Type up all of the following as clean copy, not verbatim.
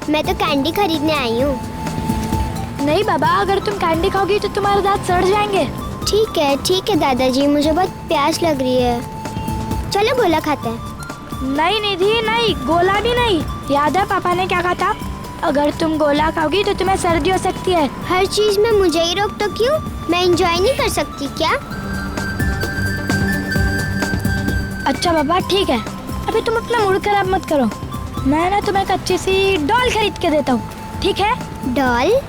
मैं तो कैंडी खरीदने आई हूँ। नहीं बाबा, अगर तुम कैंडी खाओगी तो तुम्हारे दांत सड़ जाएंगे। ठीक है दादाजी, मुझे बहुत प्यास लग रही है। चलो गोला खाते हैं। नहीं निधि नहीं, गोला भी नहीं। याद है पापा ने क्या कहा था? अगर तुम गोला खाओगी तो तुम्हें सर्दी हो सकती है। हर चीज में मुझे ही रोक तो क्यों? मैं एंजॉय नहीं कर सकती क्या? अच्छा बाबा ठीक है, अभी तुम अपना मूड खराब मत करो। मैं ना तुम्हें एक अच्छी सी डॉल खरीद के देता हूँ, ठीक है? डॉल?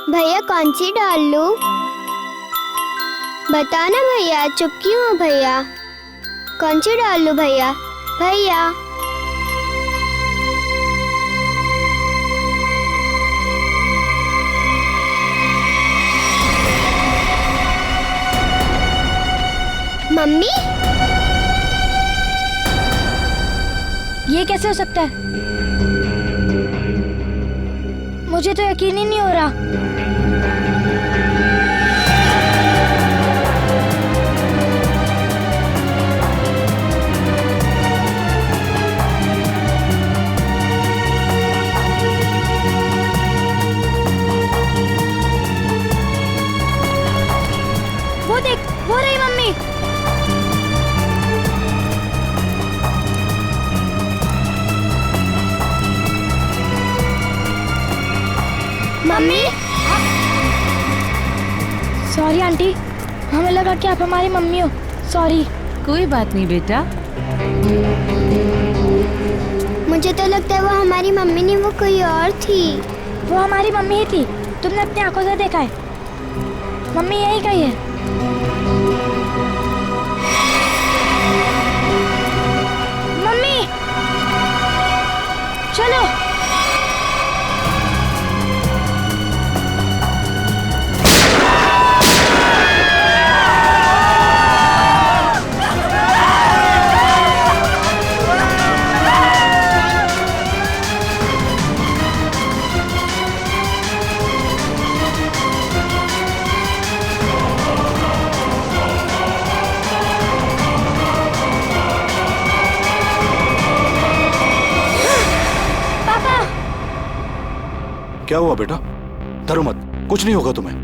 भैया कौन सी डॉल लूं? बताओ ना भैया, चुप क्यों हो भैया? कौन सी डॉल लूं भैया? भैया मम्मी, ये कैसे हो सकता है? मुझे तो यकीन ही नहीं हो रहा। वो देख, वो रही मम्मी। मम्मी सॉरी आंटी, हमें लगा कि आप हमारी मम्मी हो। सॉरी। कोई बात नहीं बेटा। मुझे तो लगता है वो हमारी मम्मी नहीं, वो कोई और थी। वो हमारी मम्मी ही थी, तुमने अपनी आंखों से देखा है। मम्मी यही कही है। मम्मी चलो। क्या हुआ बेटा? डरो मत, कुछ नहीं होगा तुम्हें।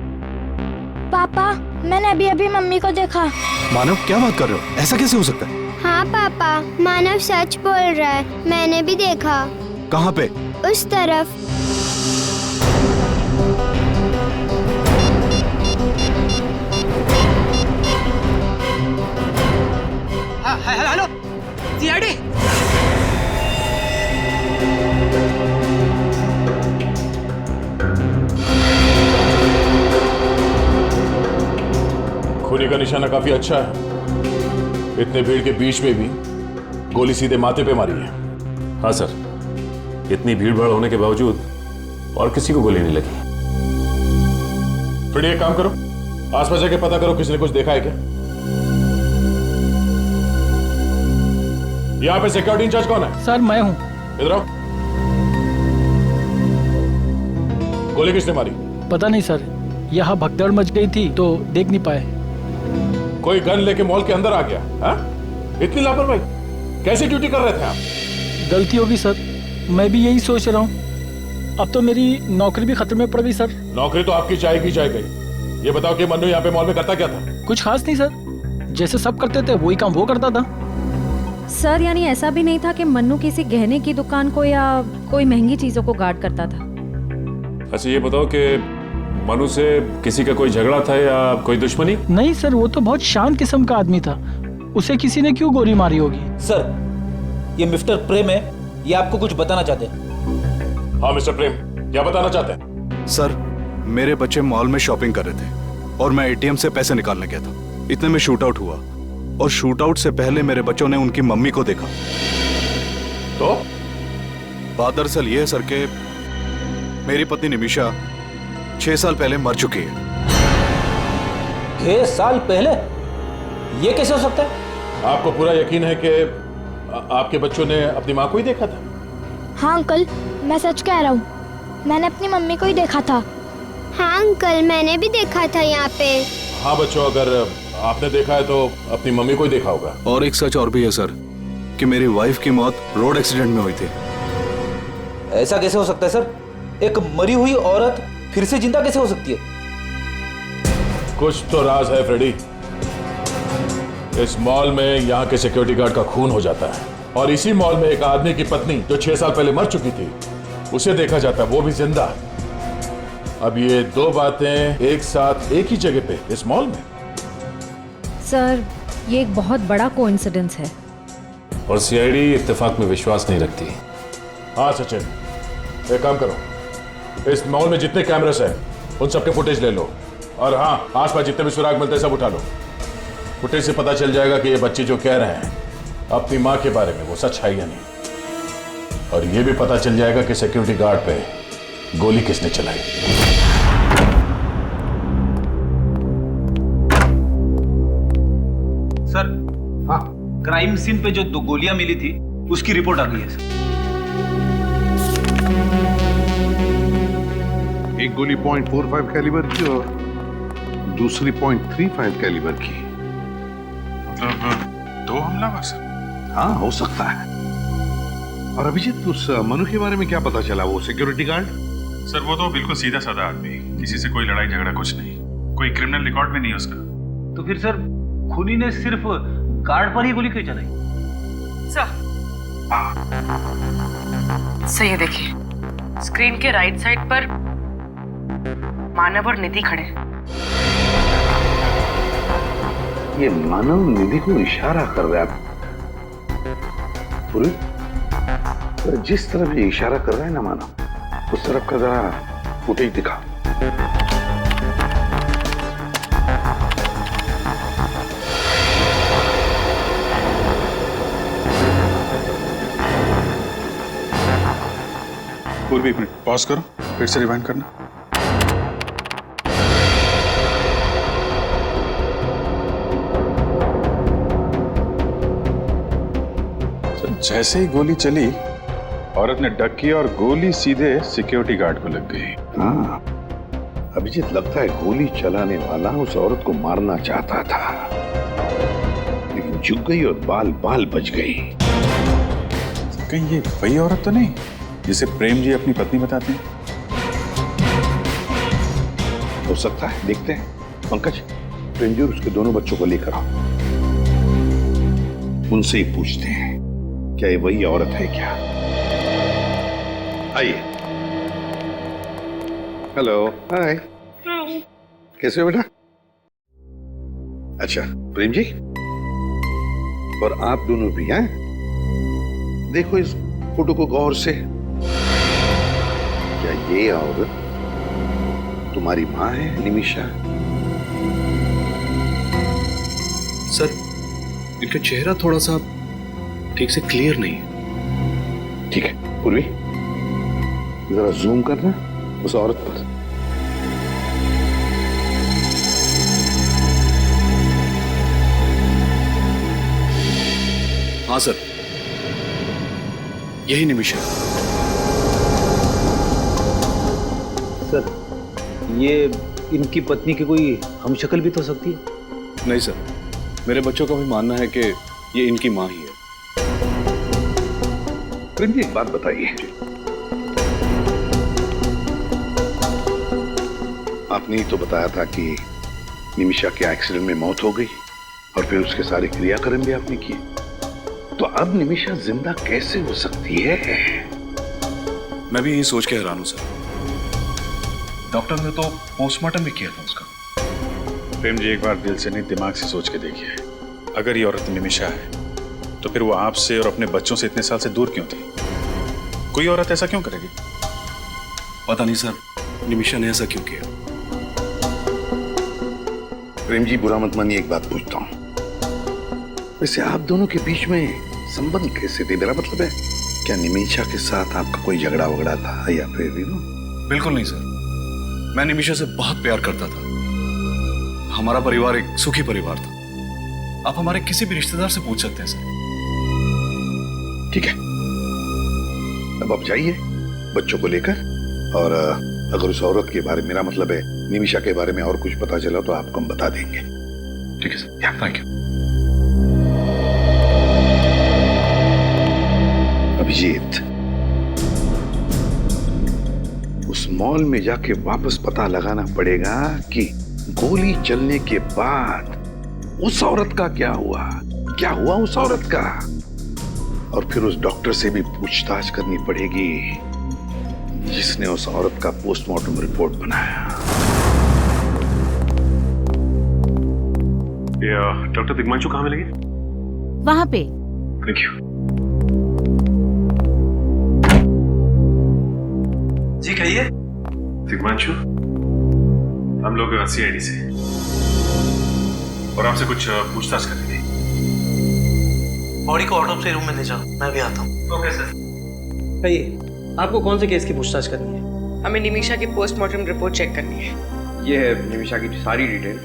पापा मैंने अभी अभी मम्मी को देखा। मानव क्या बात कर रहे हो? ऐसा कैसे हो सकता है? हाँ पापा, मानव सच बोल रहा है, मैंने भी देखा। कहाँ पे? उस तरफ। Hello CID. खूनी का निशाना काफी अच्छा है। इतने भीड़ के बीच में भी गोली सीधे माथे पे मारी है। हाँ सर, इतनी भीड़ भाड़ होने के बावजूद और किसी को गोली नहीं लगी। फिर एक काम करो, आसपास जाके पता करो किसी ने कुछ देखा है क्या। यहाँ पे सिक्योरिटी इंचार्ज कौन है? सर मैं हूँ। इधर आओ। गोली किसने मारी? पता नहीं सर, यहाँ भगदड़ मच गई थी तो देख नहीं पाए। कोई गन लेके मॉल के अंदर आ गया? हाँ? इतनी लापरवाही, कैसी ड्यूटी कर रहे थे आप? गलती होगी सर, मैं भी यही सोच रहा हूँ। अब तो मेरी नौकरी भी खतरे में पड़ गई सर। नौकरी तो आपकी जाएगी जाएगी। ये बताओ कि मन्नू यहाँ पे मॉल में करता क्या था? कुछ खास नहीं सर, जैसे सब करते थे वही काम वो करता था। सर यानी ऐसा भी नहीं था कि मन्नू किसी गहने की दुकान को या कोई महंगी चीजों को गार्ड करता था? अच्छा ये बताओ कि मनु से किसी का कोई झगड़ा था या कोई दुश्मनी? नहीं सर, वो तो बहुत शांत किस्म का आदमी था, उसे किसी ने क्यों गोली मारी होगी? सर ये मिस्टर प्रेम है, ये आपको कुछ बताना चाहते हैं। हाँ मिस्टर प्रेम, क्या बताना चाहते हैं? सर मेरे बच्चे मॉल में शॉपिंग कर रहे थे और मैं एटीएम से पैसे निकालने गया था। इतने में शूट आउट हुआ और शूट आउट से पहले मेरे बच्चों ने उनकी मम्मी को देखा। तो बात दरअसल ये है सर के मेरी पत्नी निमिषा 6 साल पहले मर चुकी है। 6 साल पहले? ये कैसे हो सकता है? आपको पूरा यकीन है कि आपके बच्चों ने अपनी माँ को ही देखा था? हाँ अंकल, मैं सच कह रहा हूँ, मैंने अपनी मम्मी को ही देखा था। हाँ अंकल, मैंने भी देखा था यहाँ पे। हाँ बच्चों, अगर आपने देखा है तो अपनी मम्मी को ही देखा होगा। और एक सच और भी है सर कि मेरी वाइफ की मौत रोड एक्सीडेंट में हुई थी। ऐसा कैसे हो सकता है सर? एक मरी हुई औरत फिर से जिंदा कैसे हो सकती है? कुछ तो राज है फ्रेडी। इस मॉल में यहाँ के सिक्योरिटी गार्ड का खून हो जाता है और इसी मॉल में एक आदमी की पत्नी जो 6 साल पहले मर चुकी थी उसे देखा जाता है, वो भी जिंदा। अब ये दो बातें एक साथ एक ही जगह पे इस मॉल में। सर, ये एक बहुत बड़ा कोइंसिडेंस है। और सीआईडी इत्तेफाक में विश्वास नहीं रखती। हाँ सचिन, एक काम करो, इस मॉल में जितने कैमरास हैं उन सबके फुटेज ले लो और हाँ, आसपास जितने भी सुराग मिलते हैं सब उठा लो। फुटेज से पता चल जाएगा कि ये बच्चे जो कह रहे हैं अपनी माँ के बारे में वो सच है या नहीं। और ये भी पता चल जाएगा कि सिक्योरिटी गार्ड पे गोली किसने चलाई। सर, हाँ, क्राइम सीन पे जो 2 गोलियां मिली थी उसकी रिपोर्ट आ गई है सर। एक गोली .45 कैलिबर की और दूसरी .35 कैलिबर की। मतलब 2 हमलावर सर? हाँ, हो सकता है। और अभिजीत, उस मनु के बारे में क्या पता चला? वो सिक्योरिटी गार्ड? सर वो तो बिल्कुल सीधा साधा आदमी, किसी से कोई लड़ाई झगड़ा कुछ नहीं, कोई क्रिमिनल रिकॉर्ड भी नहीं उसका। तो फिर सर खूनी ने सिर्फ गार्ड पर ही गोली क्यों चलाई? सही है, देखिए स्क्रीन के राइट साइड पर मानव और निधि खड़े हैं। ये मानव निधि को इशारा कर रहा है। जिस तरफ ये इशारा कर रहा है ना मानव, उस तरफ का जरा फुटेज दिखा। पूर्वी, एक मिनट पॉज करो, फिर से रिवाइंड करना। जैसे ही गोली चली, औरत ने डक किया और गोली सीधे सिक्योरिटी गार्ड को लग गई। हाँ, अभिजीत, लगता है गोली चलाने वाला उस औरत को मारना चाहता था, लेकिन झुक गई और बाल बाल बच गई। कहीं ये वही औरत तो नहीं जिसे प्रेम जी अपनी पत्नी बताते हैं? हो सकता है, देखते हैं। पंकज, प्रेम जी और उसके दोनों बच्चों को लेकर आओ, उनसे ही पूछते हैं क्या ये वही औरत है क्या। आइए। हेलो, हाय। कैसे हो बेटा? अच्छा, प्रेम जी और आप दोनों भी हैं? देखो इस फोटो को गौर से। क्या ये औरत तुम्हारी माँ है, निमिषा? सर, इनका चेहरा थोड़ा सा ठीक से क्लियर नहीं है। ठीक है पूर्वी, जरा जूम करना उस औरत पर। हाँ सर, यही निमिषा। सर, ये इनकी पत्नी की कोई हमशक्ल भी तो सकती है? नहीं सर, मेरे बच्चों का भी मानना है कि ये इनकी माँ ही है। प्रेम जी, एक बात बताइए, आपने ही तो बताया था कि निमिषा के एक्सीडेंट में मौत हो गई और फिर उसके सारे क्रियाक्रम भी आपने किए, तो अब निमिषा जिंदा कैसे हो सकती है? मैं भी यही सोच के हैरान हूं सर। डॉक्टर ने तो पोस्टमार्टम भी किया था उसका। प्रेम जी, एक बार दिल से नहीं दिमाग से सोच के देखिए, अगर ये औरत निमिषा है तो फिर वो आपसे और अपने बच्चों से इतने साल से दूर क्यों थी? कोई औरत ऐसा क्यों करेगी? पता नहीं सर, निमिषा ने ऐसा क्यों किया। प्रेम जी, बुरा मत मानिए, एक बात पूछता हूं, वैसे आप दोनों के बीच में संबंध कैसे थे? मेरा मतलब है, क्या निमिषा के साथ आपका कोई झगड़ा वगड़ा था या फिर बिल्कुल नहीं सर, मैं निमिषा से बहुत प्यार करता था। हमारा परिवार एक सुखी परिवार था। आप हमारे किसी भी रिश्तेदार से पूछ सकते हैं सर। ठीक है, अब आप जाइए बच्चों को लेकर। और अगर उस औरत के बारे में, मेरा मतलब है निमिषा के बारे में और कुछ पता चला तो आपको हम बता देंगे। ठीक है सर, थैंक यू। अभिजीत, उस मॉल में जाके वापस पता लगाना पड़ेगा कि गोली चलने के बाद उस औरत का क्या हुआ उस औरत का। और फिर उस डॉक्टर से भी पूछताछ करनी पड़ेगी जिसने उस औरत का पोस्टमार्टम रिपोर्ट बनाया। डॉक्टर दिग्मांशु कहाँ मिलेंगे? वहां पे। Thank you. जी कहिए। दिग्मांशु, हम लोग CID से और आपसे कुछ पूछताछ करनी थी। बॉडी को ऑटोप्सी रूम में ले जाओ, मैं भी आता हूँ। Okay sir. कहिए, आपको कौन से केस की पूछताछ करनी है? हमें निमिषा की पोस्टमार्टम रिपोर्ट चेक करनी है। ये है निमिषा की सारी डिटेल।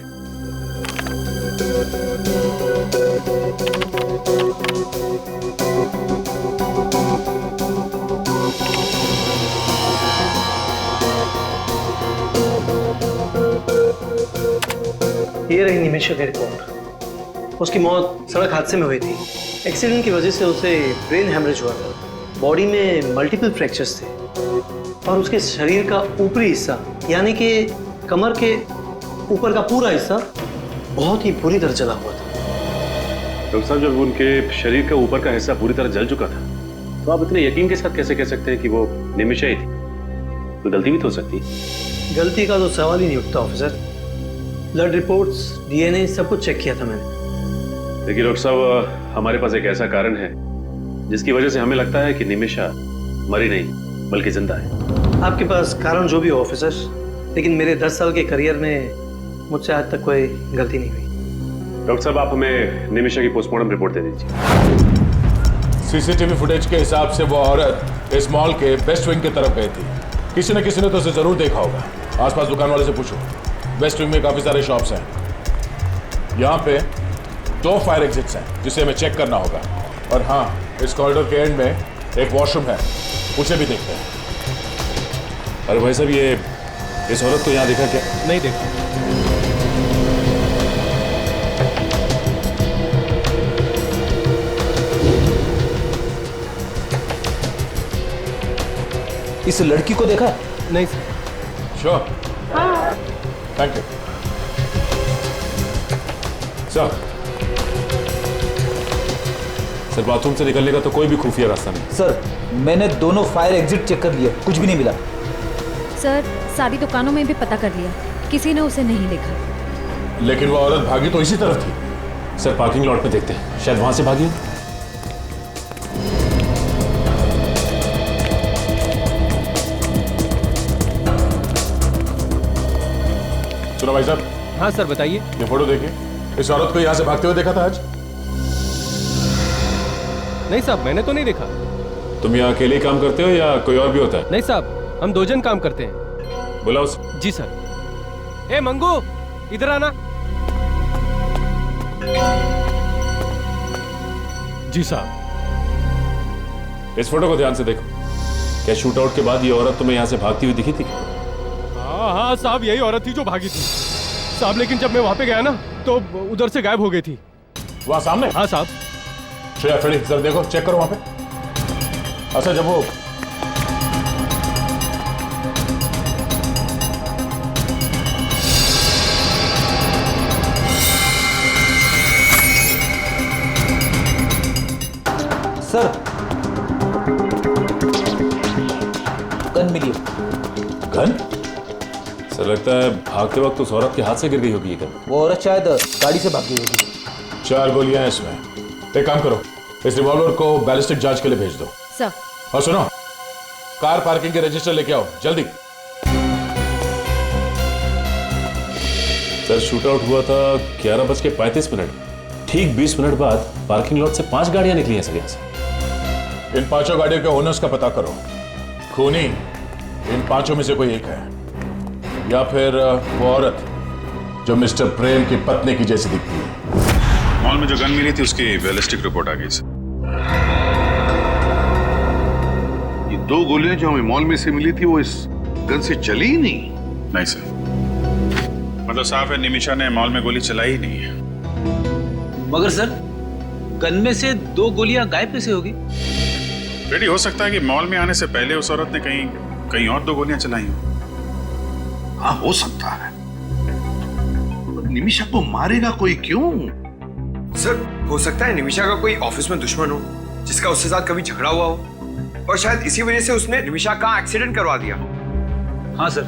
ये रही निमिषा की रिपोर्ट। उसकी मौत सड़क हादसे में हुई थी। एक्सीडेंट की वजह से उसे ब्रेन हैमरेज हुआ था। बॉडी में मल्टीपल फ्रैक्चर्स थे और उसके शरीर का ऊपरी हिस्सा यानी कि कमर के ऊपर का पूरा हिस्सा बहुत ही बुरी तरह जला हुआ था। डॉक्टर साहब, जब उनके शरीर का ऊपर का हिस्सा पूरी तरह जल चुका था तो आप इतने यकीन के साथ कैसे कह सकते हैं कि वो निमिषा ही थी? तो गलती भी तो हो सकती है। गलती का तो सवाल ही नहीं उठता ऑफिसर। ब्लड रिपोर्ट्स, DNA सब कुछ चेक किया था मैंने। देखिए डॉक्टर साहब, हमारे पास एक ऐसा कारण है जिसकी वजह से हमें लगता है कि निमिषा मरी नहीं बल्कि जिंदा है। आपके पास कारण जो भी हो ऑफिसर, लेकिन मेरे 10 साल के करियर में मुझसे आज तक कोई गलती नहीं हुई। डॉक्टर साहब, आप हमें निमिषा की पोस्टमार्टम रिपोर्ट दे दीजिए। CCTV फुटेज के हिसाब से वो औरत इस मॉल के वेस्ट विंग की तरफ गई थी। किसी न किसी ने तो उसे जरूर देखा होगा। आसपास दुकान वाले से पूछो। वेस्ट विंग में काफी सारे शॉप्स हैं। यहाँ पे 2 फायर एग्जिट्स हैं जिसे हमें चेक करना होगा। और हाँ, इस कॉरिडोर के एंड में एक वॉशरूम है, उसे भी देखते हैं। अरे भाई साहब, ये इस औरत को यहाँ देखा क्या? नहीं देखा। इस लड़की को देखा? नहीं sir. Sure, thank you sir. Sir, bathroom से निकलने का तो कोई भी खुफिया रास्ता नहीं। सर, मैंने दोनों फायर एग्जिट चेक कर लिए, कुछ भी नहीं मिला। सर, सारी दुकानों में भी पता कर लिया, किसी ने उसे नहीं देखा। लेकिन वो औरत भागी तो इसी तरफ थी। सर, पार्किंग लॉट में देखते हैं, शायद वहां से भागी। सुनो भाई साहब। हाँ सर, बताइए। ये फोटो देखिए, इस औरत को यहाँ से भागते हुए देखा था आज? नहीं साहब, मैंने तो नहीं देखा। तुम यहाँ अकेले ही काम करते हो या कोई और भी होता है? नहीं साहब, हम 2 जन काम करते हैं। बुलाओ उसे। जी सर। ए मंगू, इधर आना। जी साहब। इस फोटो को ध्यान से देखो। क्या शूट आउट के बाद ये औरत तुम्हें यहाँ से भागती हुई दिखी थी? हाँ साहब, यही औरत थी जो भागी थी साहब। लेकिन जब मैं वहां पे गया ना तो उधर से गायब हो गई थी। वहां सामने? हाँ साहब। श्रेया, फ्रेडी, जरा देखो, चेक करो वहां पे। अच्छा, जब वो सर, गन मिली। गन? सर, लगता है भागते वक्त उस औरत के हाथ से गिर गई होगी ये गन। वो औरत शायद गाड़ी से भाग गई होगी। 4 गोलियां हैं इसमें। एक काम करो, इस रिवॉल्वर को बैलिस्टिक जांच के लिए भेज दो। सर। और सुनो, कार पार्किंग के रजिस्टर लेके आओ जल्दी। सर, शूट आउट हुआ था 11:35। ठीक 20 मिनट बाद पार्किंग लॉट से 5 गाड़ियां निकली हैं सर यहाँ से। इन 5 गाड़ियों के ओनर्स का पता करो। खूनी इन 5 में से कोई एक है, या फिर वो औरत जो मिस्टर प्रेम की पत्नी की जैसी दिखती है। मॉल में जो गन मिली थी उसकी बैलिस्टिक रिपोर्ट आ गई सर। ये 2 गोलियां जो हमें मॉल में से मिली थी वो इस गन से चली ही नहीं। नहीं सर, मतलब साफ है निमिषा ने मॉल में गोली चलाई ही नहीं है। मगर सर, गन में से 2 गोलियां गायब कैसे होगी? रेडी हो सकता है कि मॉल में आने से पहले उस औरत ने कहीं और 2 गोलियां चलाई हो। हाँ, हो सकता है। निमिषा को मारेगा कोई क्यों? सर, हो सकता है निमिषा का कोई ऑफिस में दुश्मन हो जिसका उसके साथ कभी झगड़ा हुआ हो, और शायद इसी वजह से उसने निमिषा का एक्सीडेंट करवा दिया। हाँ सर,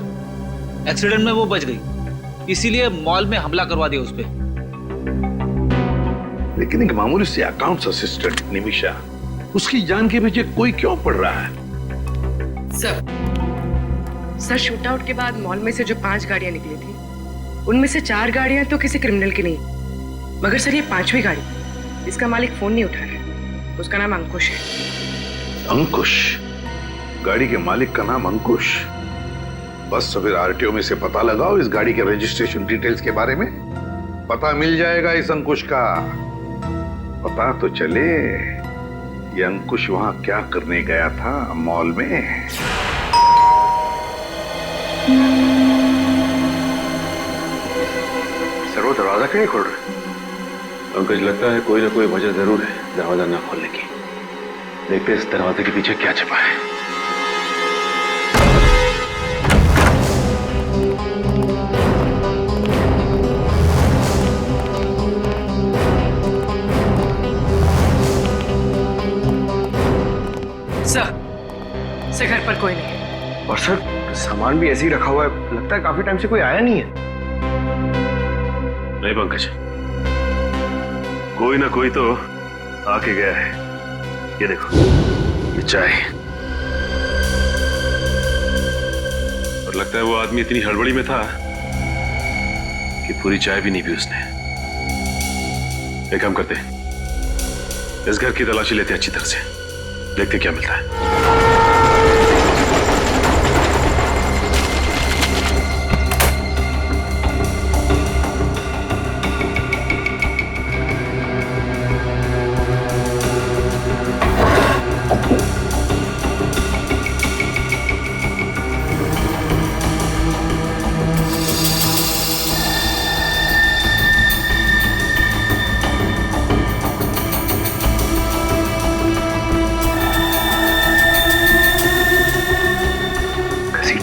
एक्सीडेंट में वो बच गई, इसीलिए मॉल में हमला करवा दिया उस पर। लेकिन एक मामूली से अकाउंट्स असिस्टेंट निमिषा, उसकी जान के पीछे कोई क्यों पड़ रहा है? सर शूट आउट के बाद मॉल में से जो 5 गाड़ियां निकली थी, उनमें से 4 गाड़ियां तो किसी क्रिमिनल की नहीं, मगर सर ये 5वीं गाड़ी, इसका मालिक फोन नहीं उठा रहा है। उसका नाम अंकुश है। अंकुश? गाड़ी के मालिक का नाम अंकुश? बस तो फिर आरटीओ में से पता लगाओ इस गाड़ी के रजिस्ट्रेशन डिटेल्स के बारे में, पता मिल जाएगा इस अंकुश का। पता तो चले ये अंकुश वहां क्या करने गया था मॉल में। सर वो दरवाजा क्यों नहीं खोल रहे? पंकज, लगता है कोई ना कोई वजह जरूर है दरवाजा ना खोलने की। देखते इस दरवाजे के पीछे क्या छिपा है। सर घर पर कोई नहीं। और सर सामान भी ऐसे ही रखा हुआ है, लगता है काफी टाइम से कोई आया नहीं है। नहीं पंकज, कोई ना कोई तो आके गया है। ये देखो, ये चाय, और लगता है वो आदमी इतनी हड़बड़ी में था कि पूरी चाय भी नहीं पी उसने। एक काम करते, इस घर की तलाशी लेते अच्छी तरह से, देखते क्या मिलता है।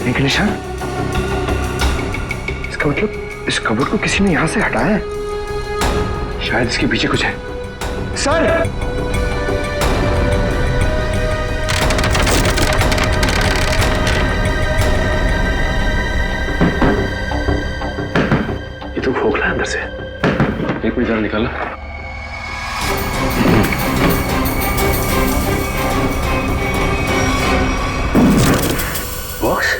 के निशान? इसका मतलब इस कबर्ड को किसी ने यहां से हटाया है। शायद इसके पीछे कुछ है। सर! ये तो खोखला है अंदर से। एक मिनट जरा निकाला। बॉक्स?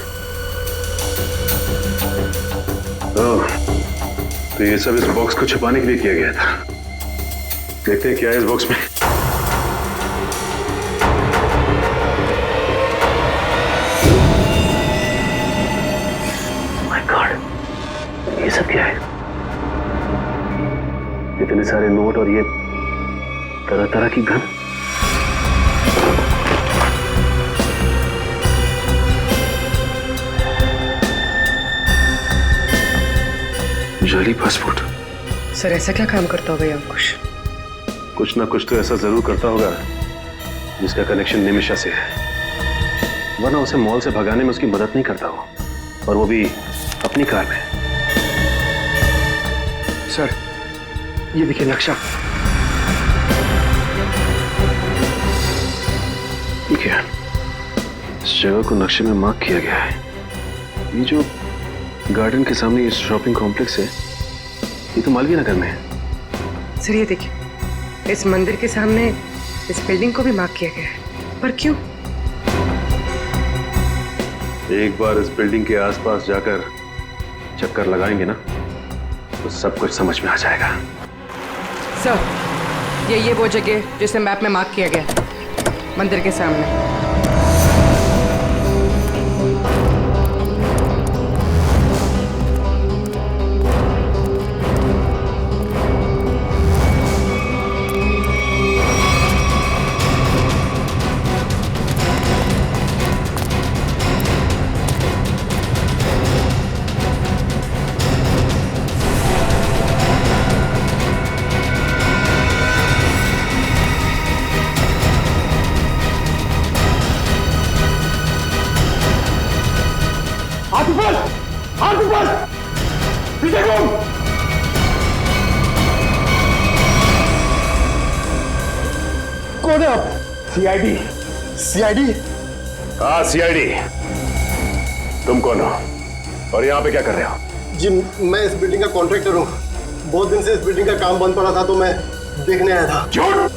तो ये सब इस बॉक्स को छुपाने के लिए किया गया था। देखते हैं क्या है इस बॉक्स में। माय गॉड, ये सब क्या है? इतने सारे नोट और ये तरह तरह की गन। जाली पासपोर्ट। सर ऐसा क्या काम करता होगा ये अंकुश? कुछ ना कुछ तो ऐसा जरूर करता होगा जिसका कनेक्शन निमिषा से है, वरना उसे मॉल से भगाने में उसकी मदद नहीं करता हो, और वो भी अपनी कार में। सर ये देखिए नक्शा। ठीक है, इस जगह को नक्शे में मार्क किया गया है। ये जो गार्डन के सामने ये शॉपिंग कॉम्प्लेक्स है, ये तो मालवीय नगर में है। सर ये देखिए, इस मंदिर के सामने इस बिल्डिंग को भी मार्क किया गया है, पर क्यों? एक बार इस बिल्डिंग के आसपास जाकर चक्कर लगाएंगे ना, तो सब कुछ समझ में आ जाएगा। सर ये वो जगह जिसे मैप में मार्क किया गया, मंदिर के सामने। बस, पीछे घूम। कौन है आप? सीआईडी? सीआईडी? हाँ सीआईडी। तुम कौन हो और यहाँ पे क्या कर रहे हो? जी मैं इस बिल्डिंग का कॉन्ट्रैक्टर हूँ। बहुत दिन से इस बिल्डिंग का काम बंद पड़ा था तो मैं देखने आया था। झूठ!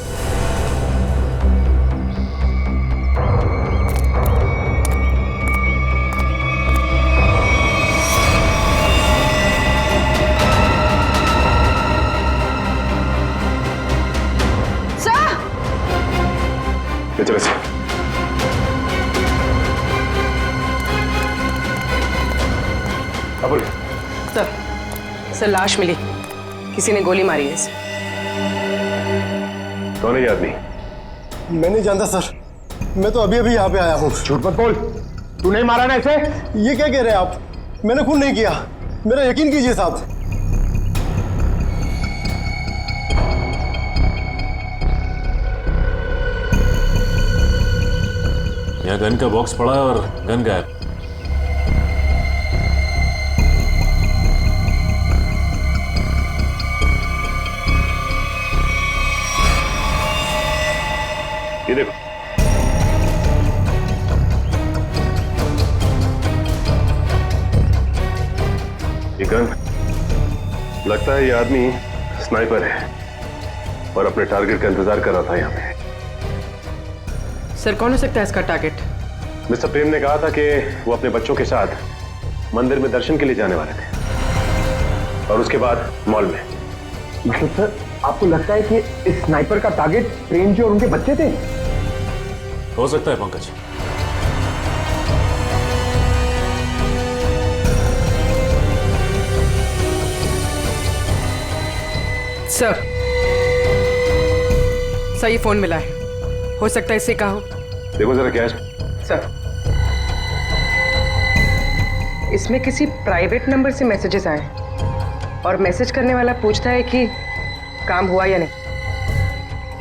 चलो सर लाश मिली, किसी ने गोली मारी है इसे। कौन है ये आदमी? मैं नहीं जानता सर, मैं तो अभी अभी यहाँ पे आया हूँ। झूठ मत बोल, तू नहीं मारा ना इसे? ये क्या कह रहे हैं आप? मैंने खून नहीं किया, मेरा यकीन कीजिए साहब। यहाँ गन का बॉक्स पड़ा है और गन गायब। ये देखो, ये गन, लगता है ये आदमी स्नाइपर है और अपने टारगेट का इंतजार कर रहा था यहाँ पे। सर कौन हो सकता है इसका टारगेट? मिस्टर प्रेम ने कहा था कि वो अपने बच्चों के साथ मंदिर में दर्शन के लिए जाने वाले थे और उसके बाद मॉल में। मतलब सर आपको लगता है कि इस स्नाइपर का टारगेट प्रेम जी और उनके बच्चे थे? हो सकता है पंकज। सर ये फोन मिला है, हो सकता है इससे कहा हो। देखो जरा क्या है सर, इसमें किसी प्राइवेट नंबर से मैसेजेस आए और मैसेज करने वाला पूछता है कि काम हुआ या नहीं।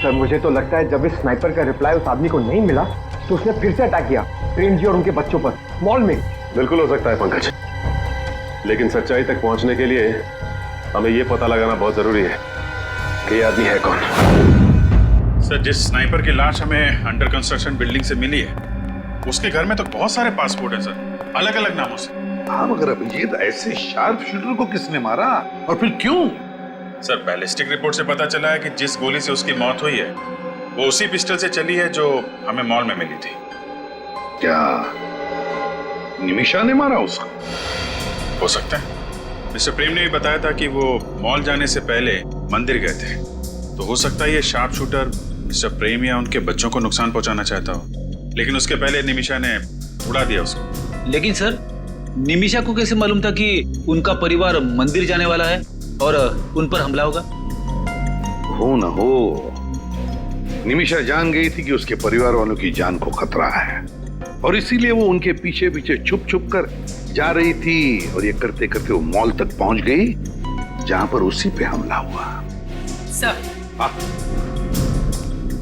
सर मुझे तो लगता है जब इस स्नाइपर का रिप्लाई उस आदमी को नहीं मिला तो उसने फिर से अटैक किया प्रेम जी और उनके बच्चों पर मॉल में। बिल्कुल हो सकता है पंकज, लेकिन सच्चाई तक पहुंचने के लिए हमें यह पता लगाना बहुत जरूरी है कि ये आदमी है कौन। सर जिस स्नाइपर की लाश हमें अंडर कंस्ट्रक्शन बिल्डिंग से मिली है, उसके घर में तो बहुत सारे पासपोर्ट हैं सर, अलग अलग नामों से। हाँ मगर अभिजीत, ऐसे शार्प शूटर को किसने मारा और फिर क्यों? सर बैलिस्टिक रिपोर्ट से पता चला है कि जिस गोली से उसकी मौत हुई है वो उसी पिस्टल से चली है जो हमें मॉल में मिली थी। क्या निमिषा ने मारा उसको? हो सकता है। मिस्टर प्रेम ने भी बताया था कि वो मॉल जाने से पहले मंदिर गए थे, तो हो सकता है ये शार्प शूटर मिस्टर प्रेम या उनके बच्चों को नुकसान पहुंचाना चाहता हो, लेकिन उसके पहले निमिषा ने उड़ा दिया उसको। लेकिन सर निमिषा को कैसे मालूम था कि उनका परिवार मंदिर जाने वाला है और उन पर हमला होगा? हो न हो, निमिषा जान गई थी कि उसके परिवार वालों की जान को खतरा है और इसीलिए वो उनके पीछे पीछे छुप छुप कर जा रही थी और ये करते करते वो मॉल तक पहुंच गई जहां पर उसी पे हमला हुआ।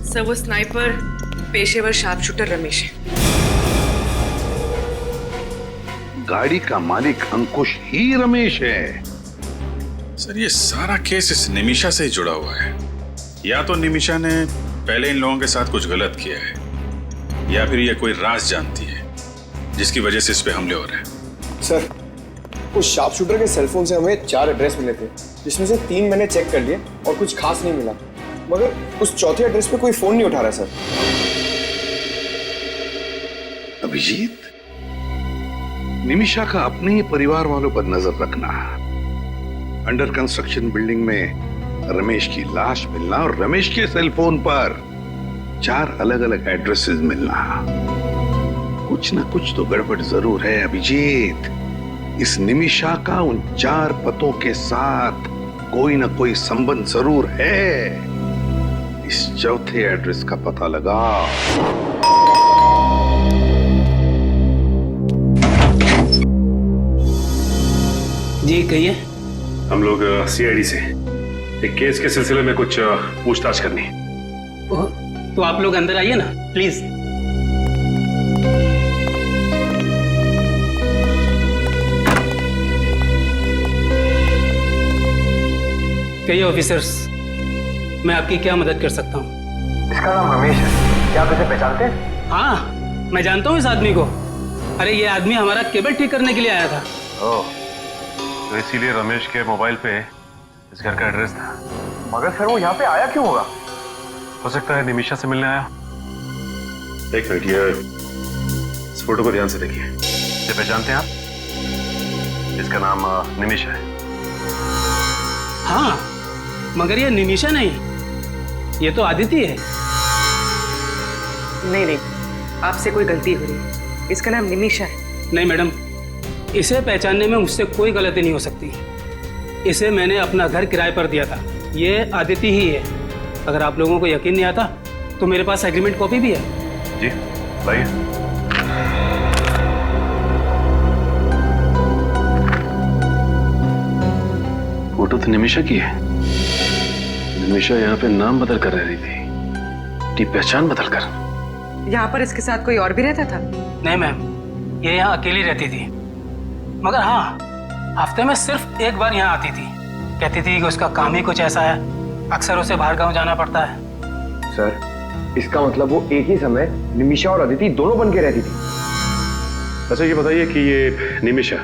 सर वो स्नाइपर पेशेवर शार्प शूटर रमेश है। गाड़ी का मालिक अंकुश ही रमेश है। सर ये सारा केस इस निमिषा से ही जुड़ा हुआ है। या तो निमिषा ने पहले इन लोगों के साथ कुछ गलत किया है या फिर ये कोई राज जानती है जिसकी वजह से इस पे हमले हो रहे हैं। सर उस शार्प शूटर के सेलफोन से हमें 4 एड्रेस मिले थे, जिसमें से 3 मैंने चेक कर लिए और कुछ खास नहीं मिला, मगर उस चौथे एड्रेस पे कोई फोन नहीं उठा रहा सर। अभिजीत, निमिषा का अपने ही परिवार वालों पर नजर रखना, अंडर कंस्ट्रक्शन बिल्डिंग में रमेश की लाश मिलना और रमेश के सेलफोन पर 4 अलग अलग एड्रेसेस मिलना, कुछ ना कुछ तो गड़बड़ जरूर है अभिजीत। इस निमिषा का उन 4 पतों के साथ कोई ना कोई संबंध जरूर है। इस चौथे एड्रेस का पता लगाओ। जी कहिए। हम लोग सीआईडी से एक केस के सिलसिले में कुछ पूछताछ करनी है। तो आप लोग अंदर आइए ना प्लीज। कहिए ऑफिसर्स, मैं आपकी क्या मदद कर सकता हूँ? इसका नाम रमेश है, क्या आप इसे पहचानते हैं? हाँ, मैं जानता हूँ इस आदमी को। अरे ये आदमी हमारा केबल ठीक करने के लिए आया था। ओह, तो इसीलिए रमेश के मोबाइल पे इस घर का एड्रेस था। मगर सर वो यहाँ पे आया क्यों होगा? हो सकता है निमिषा से मिलने आया। एक मिनट, ये इस फोटो को ध्यान से देखिए। ये पहचानते हैं आप? इसका नाम निमिषा है। हाँ, मगर ये निमिषा नहीं, ये तो आदिति है। नहीं, आपसे कोई गलती हो रही है। इसका नाम निमिषा है। नहीं मैडम, इसे पहचानने में मुझसे कोई गलती नहीं हो सकती। इसे मैंने अपना घर किराए पर दिया था। ये आदिति ही है। अगर आप लोगों को यकीन नहीं आता तो मेरे पास एग्रीमेंट कॉपी भी है। जी लाइए। फोटो तो निमिषा की है। निमिषा यहाँ पे नाम बदल कर रह रही थी, पहचान बदल कर। यहाँ पर इसके साथ कोई और भी रहता था? नहीं मैम, ये यहाँ अकेली रहती थी। मगर हाँ, हफ्ते में सिर्फ एक बार यहाँ आती थी। कहती थी कि उसका काम ही कुछ ऐसा है, अक्सर उसे बाहर गांव जाना पड़ता है। सर, इसका मतलब वो एक ही समय निमिषा और अदिति दोनों बन के रहती थी। अच्छा ये बताइए कि ये निमिषा,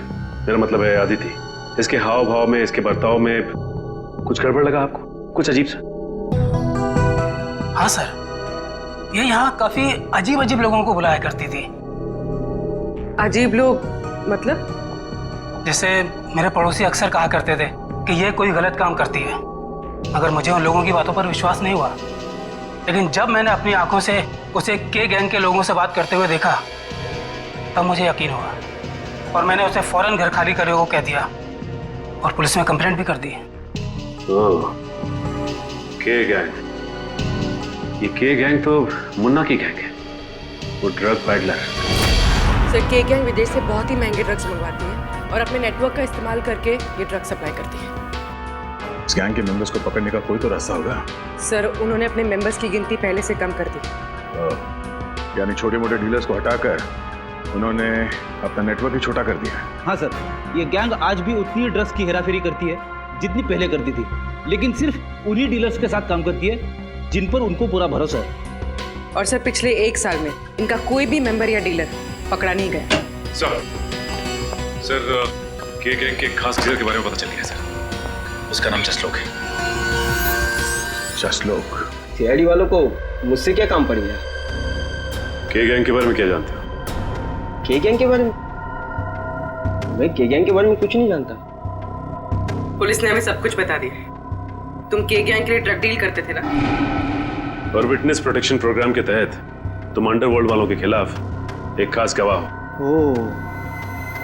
मेरा मतलब है आदिति, इसके हाव भाव में, इसके बर्ताव में कुछ गड़बड़ लगा आपको? कुछ अजीब सा? हाँ सर, ये यहाँ काफी अजीब अजीब लोगों को बुलाया करती थी। अजीब लोग मतलब? जैसे मेरे पड़ोसी अक्सर कहा करते थे कि ये कोई गलत काम करती है, मगर मुझे उन लोगों की बातों पर विश्वास नहीं हुआ। लेकिन जब मैंने अपनी आंखों से उसे के गैंग के लोगों से बात करते हुए देखा, तब मुझे यकीन हुआ और मैंने उसे फौरन घर खाली करने को कह दिया और पुलिस में कंप्लेंट भी कर दी। ओह, के गैंग। ये के गैंग तो मुन्ना की गैंग है, वो ड्रग पैडलर। सर, के गैंग विदेश से बहुत ही महंगे ड्रग्स मंगवाती है और अपने नेटवर्क का इस्तेमाल करके ये ड्रग सप्लाई करती है। इस गैंग के मेंबर्स को पकड़ने का कोई तो रास्ता होगा। सर, उन्होंने अपने मेंबर्स की गिनती पहले से कम कर दी। यानी छोटे मोटे डीलर्स को हटाकर उन्होंने अपना नेटवर्क ही छोटा कर दिया। हाँ सर, ये गैंग आज भी उतनी ड्रग्स की हेराफेरी करती है जितनी पहले करती थी, लेकिन सिर्फ उन्हीं डीलर्स के साथ काम करती है जिन पर उनको पूरा भरोसा है। और सर, पिछले 1 साल में इनका कोई भी मेंबर या डीलर पकड़ा नहीं गया। सर, के गैंग के खास लीडर के बारे में पता चल गया सर। उसका नाम जसलोक है। जसलोक? सीआईडी वालों को मुझसे क्या काम पड़ गया? के गैंग के बारे में क्या जानते हो? के गैंग के बारे में? मैं के गैंग के बारे में कुछ नहीं जानता। पुलिस ने हमें सब कुछ बता दिया। तुम के गैंग के लिए ड्रग डील करते थे ना? और विटनेस प्रोटेक्शन प्रोग्राम के तहत तुम अंडरवर्ल्ड वालों के खिलाफ एक खास गवाह हो। ओह,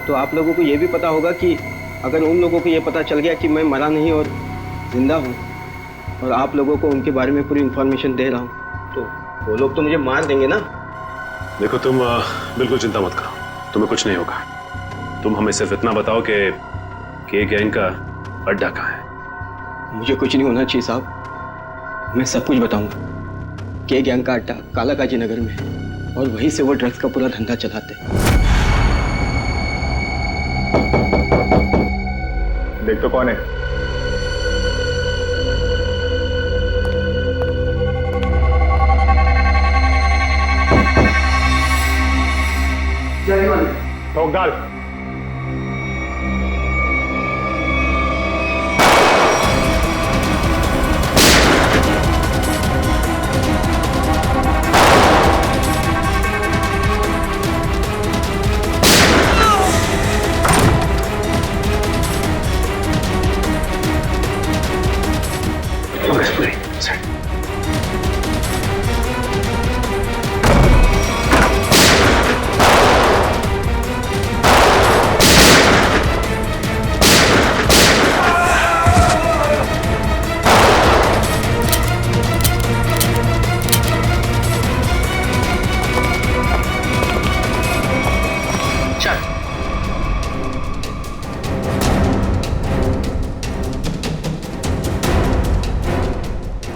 तो आप लोगों को यह भी पता होगा कि अगर उन लोगों को यह पता चल गया कि मैं मरा नहीं और जिंदा हूँ और आप लोगों को उनके बारे में पूरी इंफॉर्मेशन दे रहा हूँ, तो वो लोग तो मुझे मार देंगे ना। देखो तुम बिल्कुल चिंता मत करो, तुम्हें कुछ नहीं होगा। तुम हमें सिर्फ इतना बताओ कि गैंग का अड्डा कहाँ है। मुझे कुछ नहीं होना चाहिए साहब, मैं सब कुछ बताऊंगा। के गैंग का अड्डा कालाकाजी नगर में है और वहीं से वो ड्रग्स का पूरा धंधा चलाते हैं। देख तो कौन है? ठोक डाल।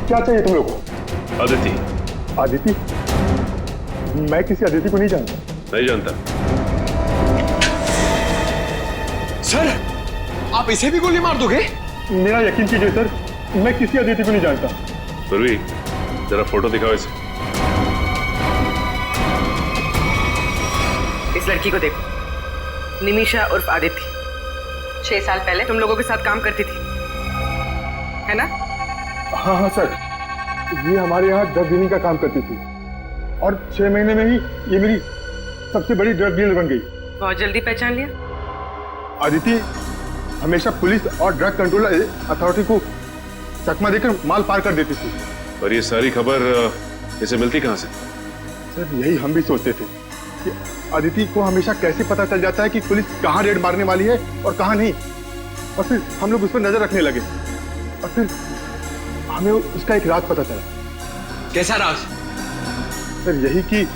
क्या चाहिए तुम लोग को? आदिति। आदिति? मैं किसी आदिति को नहीं जानता। नहीं जानता? सर, आप इसे भी गोली मार दोगे? मेरा यकीन कीजिए सर, मैं किसी अदिति को नहीं जानता। पूर्वी, जरा फोटो दिखाओ इसे। इस लड़की को देखो, निमिषा उर्फ आदित्य। 6 साल पहले तुम लोगों के साथ काम करती थी, है ना? हाँ हाँ सर, ये हमारे यहाँ ड्रग डीलिंग का काम करती थी और 6 महीने में ही ये मेरी सबसे बड़ी ड्रग डीलर बन गई। बहुत जल्दी पहचान लिया। आदिति हमेशा पुलिस और ड्रग कंट्रोल अथॉरिटी को चकमा देकर माल पार कर देती थी। और ये सारी खबर इसे मिलती कहाँ से? सर यही हम भी सोचते थे कि आदिति को हमेशा कैसे पता चल जाता है कि पुलिस कहाँ रेड मारने वाली है और कहाँ नहीं, और फिर हम लोग उस पर नजर रखने लगे और फिर हमें उसका एक राज पता चला। कैसा राज? सर यही कि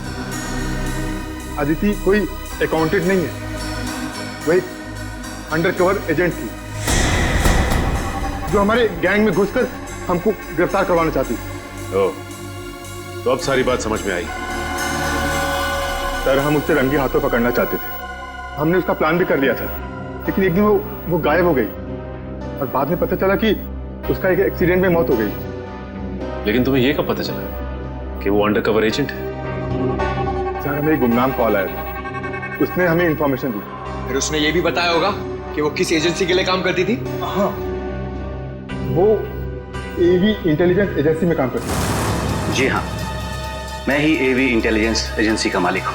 आदिति कोई अकाउंटेंट नहीं है, वो एक अंडरकवर एजेंट थी जो हमारे गैंग में घुसकर हमको गिरफ्तार करवाना चाहती थी। ओह, तो अब सारी बात समझ में आई। सर हम उससे रंगे हाथों पकड़ना चाहते थे, हमने उसका प्लान भी कर लिया था, लेकिन एक दिन वो गायब हो गई और बाद में पता चला कि उसका एक एक्सीडेंट में मौत हो गई। लेकिन तुम्हें यह कब पता चला कि वो अंडरकवर एजेंट है? सर हमें एक गुमनाम कॉल आया था, उसने हमें इंफॉर्मेशन दी। फिर उसने ये भी बताया होगा कि वो किस एजेंसी के लिए काम करती थी? हाँ, वो एवी इंटेलिजेंस एजेंसी में काम करती थी। जी हाँ, मैं ही एवी इंटेलिजेंस एजेंसी का मालिक हूँ।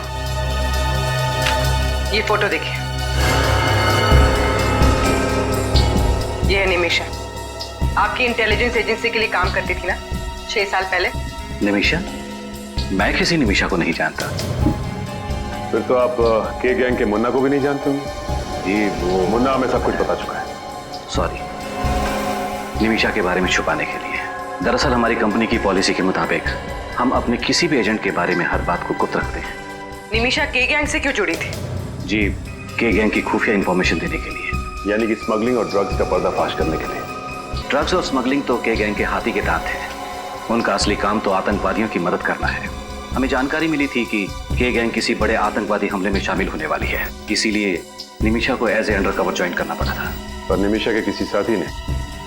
ये फोटो देखिए, ये है निमिषा, आपकी इंटेलिजेंस एजेंसी के लिए काम करती थी ना 6 साल पहले? निमिषा? मैं किसी निमिषा को नहीं जानता। फिर तो आप के गैंग के मुन्ना को भी नहीं जानते होंगे? जी, वो मुन्ना हमें सब कुछ पता चुका है। सॉरी, निमिषा के बारे में छुपाने के लिए। दरअसल हमारी कंपनी की पॉलिसी के मुताबिक हम अपने किसी भी एजेंट के बारे में हर बात को गुप्त रखते हैं। निमिषा के गैंग से क्यों जुड़ी थी? जी, के गैंग की खुफिया इंफॉर्मेशन देने के लिए। यानी कि स्मगलिंग और ड्रग्स का पर्दाफाश करने के लिए। ड्रग्स और स्मगलिंग तो के गैंग के हाथी के दांत है, उनका असली काम तो आतंकवादियों की मदद करना है। हमें जानकारी मिली थी कि के गैंग किसी बड़े आतंकवादी हमले में शामिल होने वाली है, इसीलिए निमिषा को एज ए अंडरकवर ज्वाइन करना पड़ा था। पर निमिषा के किसी साथी ने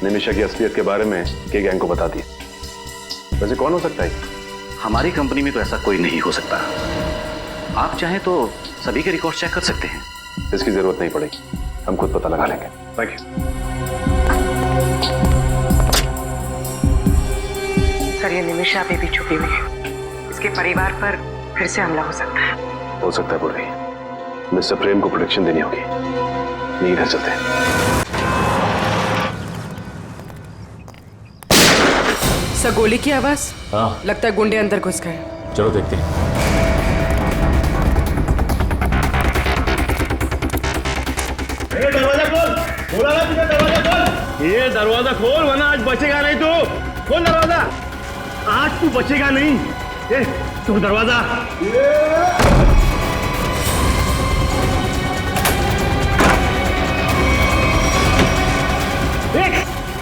निमिषा की असलियत के बारे में के गैंग को बता दिया। वैसे कौन हो सकता है? हमारी कंपनी में तो ऐसा कोई नहीं हो सकता। आप चाहें तो सभी के रिकॉर्ड चेक कर सकते हैं। इसकी जरूरत नहीं पड़ेगी, हम खुद पता लगा लेंगे। Thank you. सर ये निमिषा अभी भी छुपी हुई है, इसके परिवार पर फिर से हमला हो सकता है। हो सकता है पूर्वी, मिस्टर प्रेम को प्रोटेक्शन देनी होगी। नहीं, इधर चलते हैं। सर गोली की आवाज? हाँ, लगता है गुंडे अंदर घुस गए। चलो देखते हैं। दरवाजा खोल, बोला ना तुझे दरवाजा खोल। ये दरवाजा खोल वरना आज बचेगा नहीं तू। खोल दरवाजा, आज तू बचेगा नहीं। ये तू दरवाजा।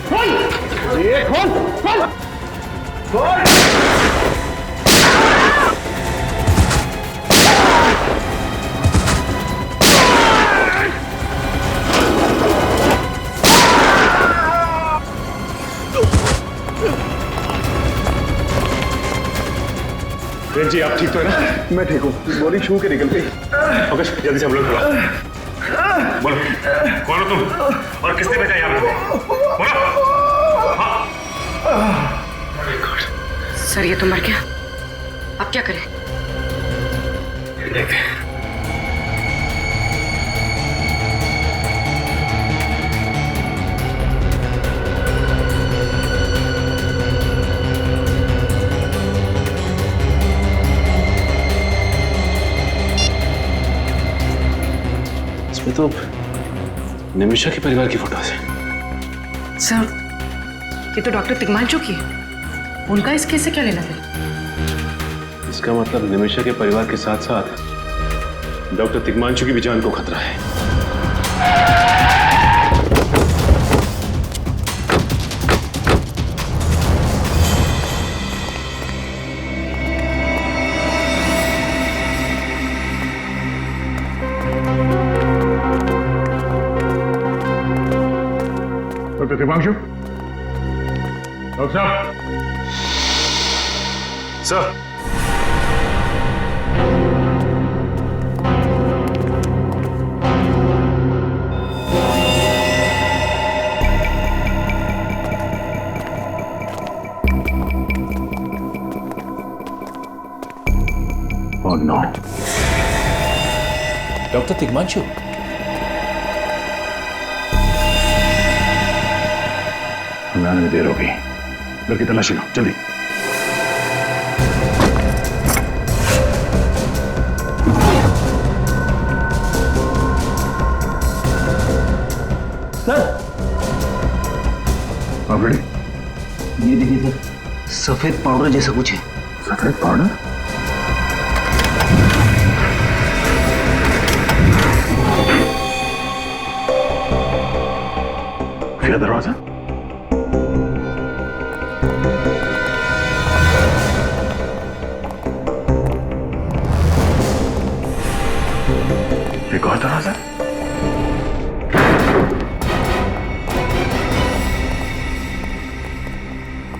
खोल, ये खोल, खोल, खोल। प्रेम जी आप ठीक तो है ना? मैं ठीक हूँ, गोली छू के निकल गई। ओके, जल्दी से हम लोग बोलो, कौन हो तुम और किसने भेजा यहाँ पे? बोलो। सर ये तो मर गया, अब क्या करें? देखते हैं। इसमें तो निमिषा के परिवार की फोटो है। सर ये तो डॉक्टर तिग्मांशु की है, उनका इस केस से क्या लेना देना? इसका मतलब निमिषा के परिवार के साथ साथ डॉक्टर तिग्मांशु की भी जान को खतरा है। डॉक्टर तिग्मांशु, डॉक्टर साहब। Sir, Oh no. Doctor Tigmanshu, हमें आने में देर होगी। लड़की तलाशी लो, जल्दी। सर, आप रेडी? ये देखिए सर, सफेद पाउडर जैसा कुछ है। सफेद पाउडर? खुला दरवाजा। एक और दरवाजा।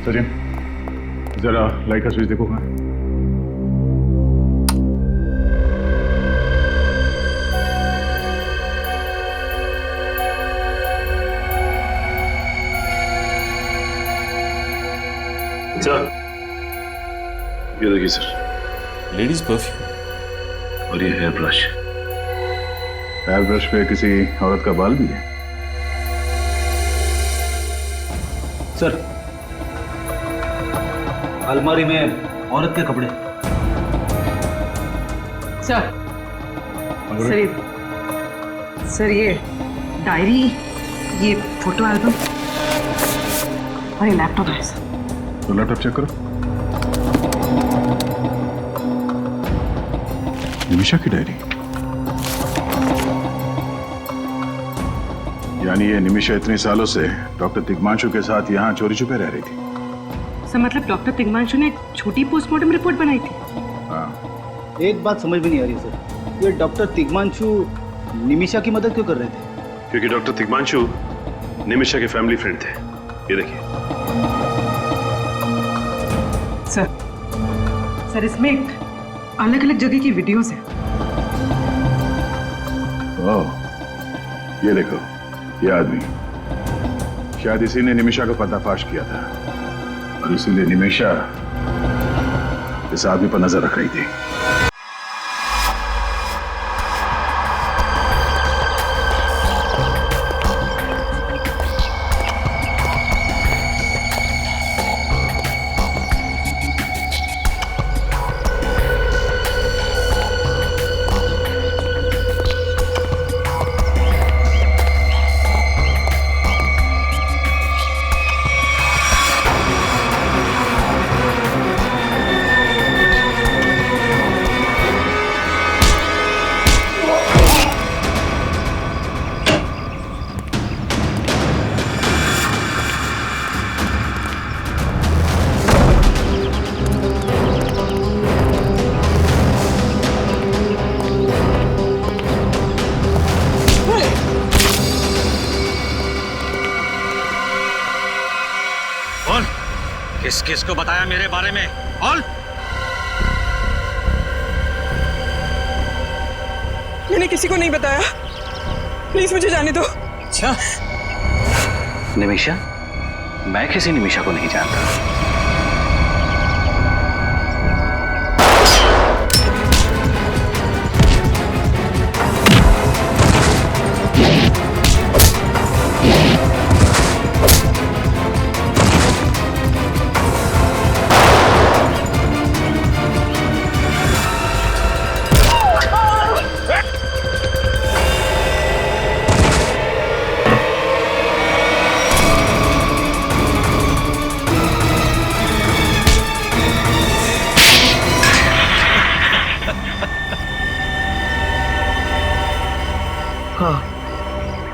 सचिन, जरा लाइट का स्विच देखो। सर, ये देखिए सर, लेडीज परफ्यूम और ये हेयर ब्रश। हेयर ब्रश पे किसी औरत का बाल भी है। सर, अलमारी में औरत के कपड़े। सर ये डायरी, ये फोटो एल्बम और ये लैपटॉप है सर। तो लैपटॉप चेक करो। निमिषा की डायरी। यानी ये निमिषा इतने सालों से डॉक्टर तिग्मांशु के साथ यहाँ चोरी छुपे रह रही थी। सर मतलब डॉक्टर तिग्मांशु ने एक छोटी पोस्टमार्टम रिपोर्ट बनाई थी। हाँ। एक बात समझ में नहीं आ रही सर, ये डॉक्टर तिग्मांशु निमिषा की मदद क्यों कर रहे थे? क्योंकि डॉक्टर तिग्मांशु निमिषा के फैमिली फ्रेंड थे। ये देखिए। सर इसमें अलग अलग जगह की वीडियोस हैं। ओह, ये देखो, ये आदमी शायद इसी ने निमिषा को पर्दाफाश किया था और इसीलिए निमिषा इस आदमी पर नजर रख रही थी। किसको बताया मेरे बारे में? बोल। मैंने किसी को नहीं बताया, प्लीज मुझे जाने दो। अच्छा, निमिषा? मैं किसी निमिषा को नहीं जानता।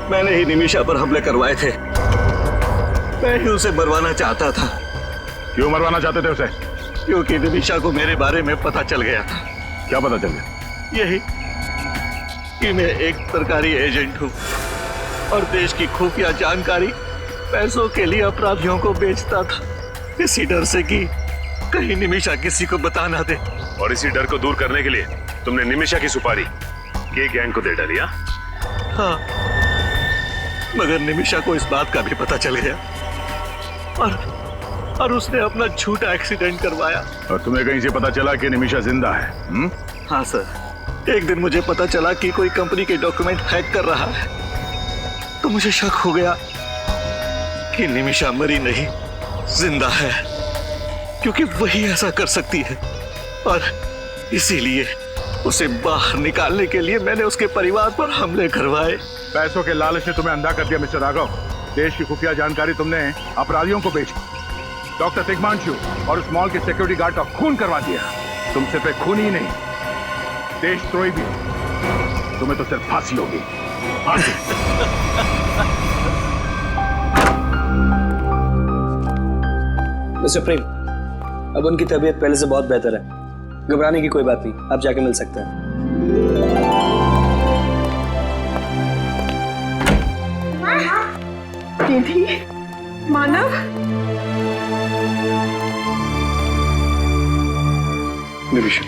मैंने ही निमिषा पर हमले करवाए थे। मैं ही उसे मरवाना चाहता था। क्यों मरवाना चाहते थे उसे? क्योंकि निमिषा को मेरे बारे में पता चल गया था। क्या पता चल गया? यही कि मैं एक सरकारी एजेंट हूँ और देश की खुफिया जानकारी पैसों के लिए अपराधियों को बेचता था। इसी डर से कि कहीं निमिषा किसी को बता ना दे। और इसी डर को दूर करने के लिए तुमने निमिषा की सुपारी के गैंग को दे डाली? हाँ, मगर निमिषा को इस बात का भी पता चल गया और उसने अपना झूठा एक्सीडेंट करवाया। और तुम्हें कहीं से पता चला कि निमिषा जिंदा है? हाँ सर, एक दिन मुझे पता चला कि कोई कंपनी के डॉक्यूमेंट हैक कर रहा है, तो मुझे शक हो गया कि निमिषा मरी नहीं, जिंदा है, क्योंकि वही ऐसा कर सकती है। और इसीलिए उसे बाहर निकालने के लिए मैंने उसके परिवार पर हमले करवाए। पैसों के लालच ने तुम्हें अंधा कर दिया मिस्टर राघव। देश की खुफिया जानकारी तुमने अपराधियों को बेची, डॉक्टर तिग्मांशु और उस मॉल के सिक्योरिटी गार्ड का खून करवा दिया। तुम सिर्फ एक खून ही नहीं, देशद्रोही भी। तुम्हें तो सिर्फ फांसी होगी, फांसी। मिस्टर प्रेम, अब उनकी तबीयत पहले से बहुत बेहतर है, घबराने की कोई बात नहीं, आप जाके मिल सकते हैं। दीदी, मानव, निमिषा,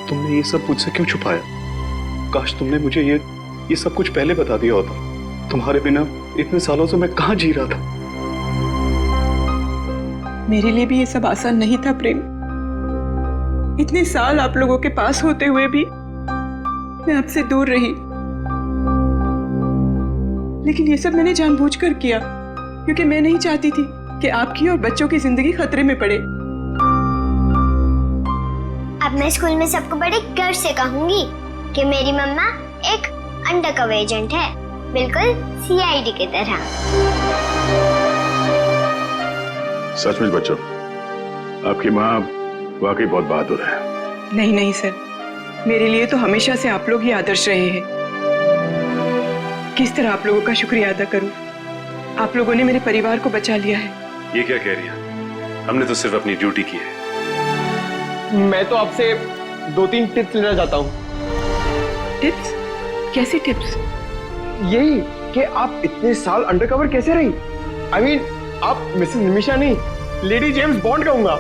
तुमने ये सब मुझसे क्यों छुपाया? काश तुमने मुझे ये सब कुछ पहले बता दिया होता। तुम्हारे बिना इतने सालों से मैं कहाँ जी रहा था। मेरे लिए भी ये सब आसान नहीं था प्रेम। इतने साल आप लोगों के पास होते हुए भी मैं आपसे दूर रही, लेकिन ये सब मैंने जानबूझकर किया, क्योंकि मैं नहीं चाहती थी कि आपकी और बच्चों की जिंदगी खतरे में पड़े। अब मैं स्कूल में सबको बड़े गर्व से कहूंगी कि मेरी मम्मा एक अंडरकवर एजेंट है, बिल्कुल सीआईडी की तरह। सचमुच बच्चों, आपकी माँ वाकई बहुत बहादुर है। नहीं नहीं सर, मेरे लिए तो हमेशा से आप लोग ही आदर्श रहे हैं। किस तरह आप लोगों का शुक्रिया अदा करूं? आप लोगों ने मेरे परिवार को बचा लिया है। ये क्या कह रही है? हमने तो सिर्फ अपनी ड्यूटी की है। मैं तो आपसे 2-3 टिप्स लेना चाहता हूँ। टिप्स? कैसी टिप्स? यही कि आप इतने साल अंडरकवर कैसे रही? I mean, आप मिसेस निमिषा नहीं, लेडी जेम्स बॉन्ड कहूंगा।